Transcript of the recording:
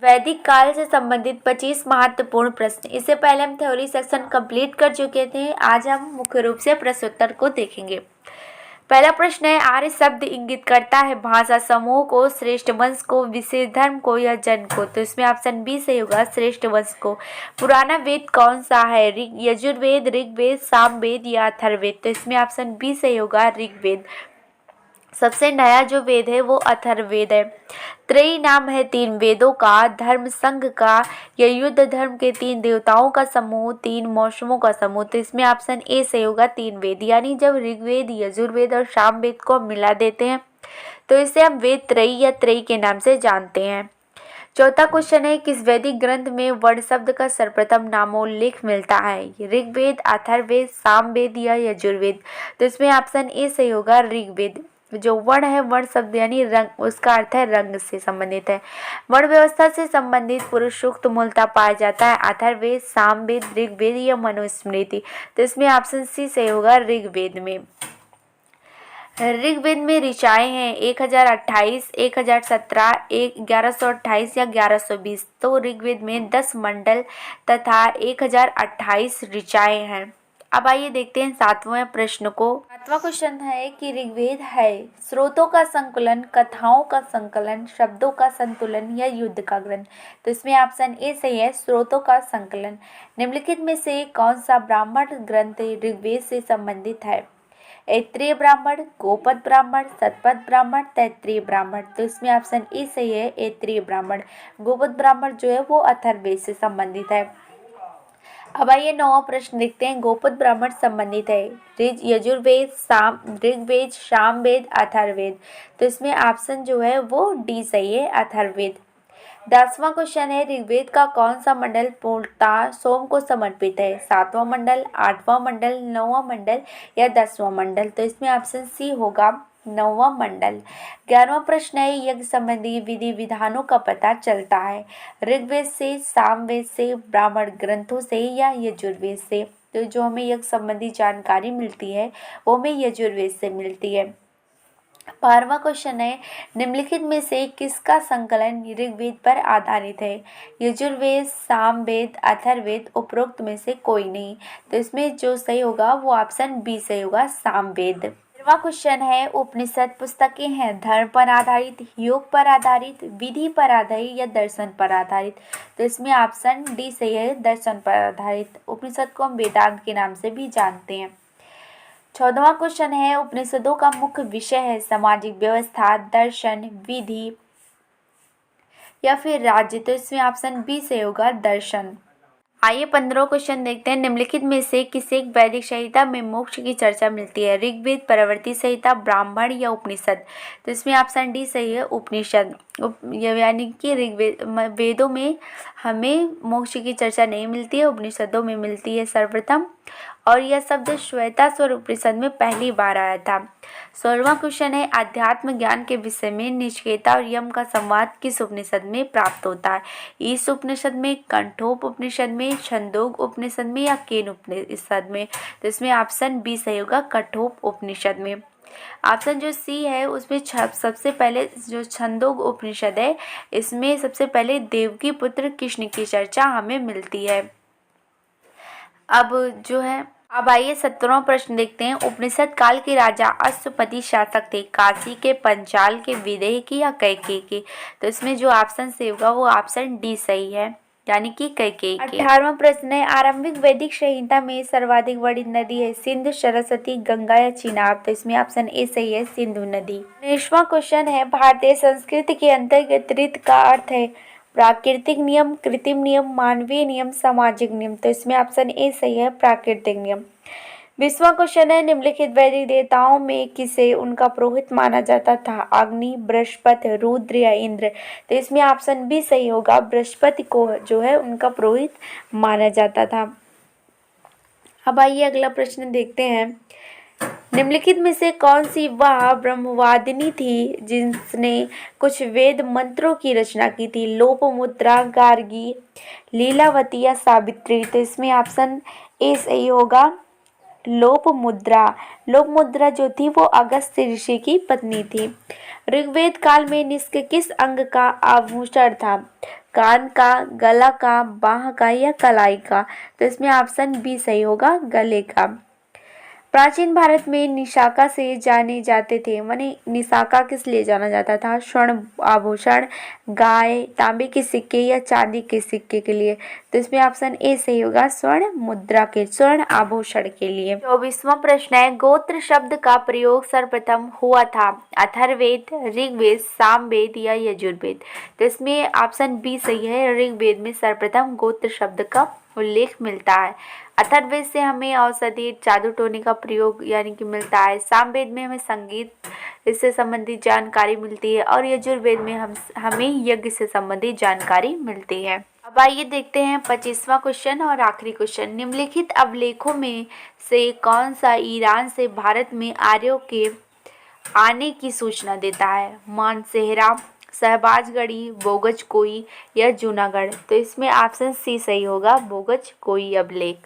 वैदिक काल से संबंधित 25 महत्वपूर्ण प्रश्न। इससे पहले हम थ्योरी सेक्शन कंप्लीट कर चुके थे। आज हम मुख्य रूप से प्रश्नोत्तर को देखेंगे। पहला प्रश्न है, आर्य शब्द इंगित करता है भाषा समूह को, श्रेष्ठ वंश को, विशेष धर्म को या जन को। तो इसमें ऑप्शन बी सही होगा, श्रेष्ठ वंश को। पुराना वेद कौन सा है? यजुर्वेद, ऋग्वेद, सामवेद या अथर्ववेद। तो इसमें ऑप्शन बी सही होगा, ऋग्वेद। सबसे नया जो वेद है वो अथर्ववेद है। त्रयी नाम है 3 वेदों का, धर्म संघ का या युद्ध धर्म के 3 देवताओं का समूह, 3 मौसमों का समूह। तो इसमें ऑप्शन ए सही होगा, 3 वेद। यानी जब ऋग्वेद, यजुर्वेद और सामवेद को हम मिला देते हैं तो इसे हम वेद त्रयी या त्रयी के नाम से जानते हैं। चौथा क्वेश्चन है, किस वैदिक ग्रंथ में वर्ण शब्द का सर्वप्रथम नामोल्लेख मिलता है? ऋग्वेद, अथर्ववेद, सामवेद या यजुर्वेद। तो इसमें ऑप्शन ए सही होगा, ऋग्वेद। जो वर्ण है, वर्ण शब्द यानी रंग, उसका अर्थ है रंग से संबंधित है। वर्ण व्यवस्था से संबंधित पुरुष सूक्त मूलतः पाया जाता है अथर्ववेद, सामवेद, ऋग्वेद या मनुस्मृति। तो इसमें ऑप्शन सी सही होगा, ऋग्वेद में। ऋग्वेद में ऋचाएँ हैं 1028, 1017, 1128 या 1120। तो ऋग्वेद में 10 मंडल तथा 1028 ऋचाएँ हैं। अब आइए देखते हैं 7वें प्रश्न को। 7वां क्वेश्चन है कि ऋग्वेद है स्रोतों का संकलन, कथाओं का संकलन, शब्दों का संतुलन या युद्ध का ग्रंथ। तो इसमें ऑप्शन ए सही है, स्रोतों का संकलन। निम्नलिखित में से कौन सा ब्राह्मण ग्रंथ ऋग्वेद से संबंधित है? ऐत्रेय ब्राह्मण, गोपद ब्राह्मण, शतपथ ब्राह्मण, तैत्रीय ब्राह्मण। तो इसमें ऑप्शन ए सही है, ऐत्रेय ब्राह्मण। गोपद ब्राह्मण जो है वो अथर्ववेद से संबंधित है। अब आइए 9वां प्रश्न देखते हैं। गोपद ब्राह्मण संबंधित है यजुर्वेद, ऋग्वेद, सामवेद, अथर्ववेद। तो इसमें ऑप्शन जो है वो डी सही है, अथर्ववेद। 10वां क्वेश्चन है, ऋग्वेद का कौन सा मंडल पूर्णतः सोम को समर्पित है? 7वां मंडल, 8वां मंडल, 9वां मंडल या 10वां मंडल। तो इसमें ऑप्शन सी होगा, 9वां मंडल। 11वां प्रश्न है, यज्ञ संबंधी विधि विधानों का पता चलता है ऋग्वेद से, सामवेद से, ब्राह्मण ग्रंथों से या यजुर्वेद से। तो जो हमें यज्ञ संबंधी जानकारी मिलती है वो हमें यजुर्वेद से मिलती है। 12वां क्वेश्चन है, निम्नलिखित में से किसका संकलन ऋग्वेद पर आधारित है? यजुर्वेद, सामवेद, अथर्ववेद, उपरोक्त में से कोई नहीं। तो इसमें जो सही होगा वो ऑप्शन बी सही होगा, सामवेद। 13वां क्वेश्चन है, उपनिषद पुस्तकें हैं धर्म पर आधारित, योग पर आधारित, विधि पर आधारित या दर्शन पर आधारित। तो इसमें ऑप्शन डी सही है, दर्शन पर आधारित। उपनिषद को हम वेदांत के नाम से भी जानते हैं। 14वां क्वेश्चन है, उपनिषदों का मुख्य विषय है सामाजिक व्यवस्था, दर्शन, विधि या फिर राज्य। तो इसमें ऑप्शन बी से होगा, दर्शन। आइए 15वां क्वेश्चन देखते हैं। निम्नलिखित में से किस एक वैदिक संहिता में मोक्ष की चर्चा मिलती है? ऋग्वेद, परवर्ती संहिता, ब्राह्मण या उपनिषद। तो इसमें ऑप्शन डी सही है, उपनिषद। यानी कि ऋग्वेद वेदों में हमें मोक्ष की चर्चा नहीं मिलती है, उपनिषदों में मिलती है सर्वप्रथम। और यह शब्द श्वेताश्वर उपनिषद में पहली बार आया था। 16वां क्वेश्चन है, अध्यात्म ज्ञान के विषय में नचिकेता और यम का संवाद किस उपनिषद में प्राप्त होता है? ईश उपनिषद में, कंठोप उपनिषद में, छंदोग उपनिषद में या केन उपनिषद में। तो इसमें ऑप्शन बी सही होगा, कठोप उपनिषद में। ऑप्शन जो सी है उसमें सबसे पहले जो छंदोग उपनिषद है इसमें सबसे पहले देवकी पुत्र कृष्ण की चर्चा हमें मिलती है। अब आइए 17वां प्रश्न देखते हैं। उपनिषद काल के राजा अश्वपति शासक थे काशी के, पंचाल के, विदेह के या कैकेयी के। तो इसमें जो ऑप्शन से होगा वो ऑप्शन डी सही है, यानी कि कैकेयी के। 18वां प्रश्न है, आरंभिक वैदिक संहिता में सर्वाधिक बड़ी नदी है सिंधु, सरस्वती, गंगा या चिनाब। तो इसमें ऑप्शन ए सही है, सिंधु नदी। 19वां क्वेश्चन है, भारतीय संस्कृति के अंतर्गत रीत का अर्थ है प्राकृतिक नियम, कृत्रिम नियम, मानवीय नियम, सामाजिक नियम। तो इसमें ऑप्शन ए सही है, प्राकृतिक नियम। 20वां क्वेश्चन है, निम्नलिखित वैदिक देवताओं में किसे उनका पुरोहित माना जाता था? अग्नि, बृहस्पति, रुद्र या इंद्र। तो इसमें ऑप्शन बी सही होगा, बृहस्पति को जो है उनका पुरोहित माना जाता था। अब आइए अगला प्रश्न देखते हैं। निम्नलिखित में से कौन सी वह ब्रह्मवादिनी थी जिसने कुछ वेद मंत्रों की रचना की थी? लोपामुद्रा, गार्गी, लीलावती या सावित्री। तो इसमें ऑप्शन ए सही होगा, लोपमुद्रा। लोपमुद्रा जो थी वो अगस्त्य ऋषि की पत्नी थी। ऋग्वेद काल में निष्क किस अंग का आभूषण था? कान का, गला का, बाह का या कलाई का? तो इसमें ऑप्शन बी सही होगा, गले का। प्राचीन भारत में निशाका से जाने जाते थे, माने निशाका किस लिए जाना जाता था? स्वर्ण आभूषण, गाय, तांबे के सिक्के या चांदी के सिक्के के लिए? तो इसमें ऑप्शन ए सही होगा, स्वर्ण मुद्रा के, स्वर्ण आभूषण के लिए। 24वां प्रश्न है, गोत्र शब्द का प्रयोग सर्वप्रथम हुआ था? अथर्ववेद, ऋग्वेद, सामवेद या यजुर्वेद? तो इसमें ऑप्शन बी सही है, ऋग्वेद में सर्वप्रथम गोत्र शब्द का उल्लेख मिलता है। अथर्ववेद से हमें औषधि, जादू टोने का प्रयोग यानी कि मिलता है। सामवेद में हमें संगीत इससे संबंधित जानकारी मिलती है और यजुर्वेद में हमें यज्ञ से संबंधित जानकारी मिलती है। अब आइए देखते हैं 25वां क्वेश्चन और आखिरी क्वेश्चन। निम्नलिखित अभिलेखों में से कौन सा ईरान से भारत में आर्यों के आने की सूचना देता है? मानसेहरा, शहबाजगढ़ी, बोगज कोई या जूनागढ़? तो इसमें ऑप्शन सी सही होगा, बोगज कोई अभिलेख।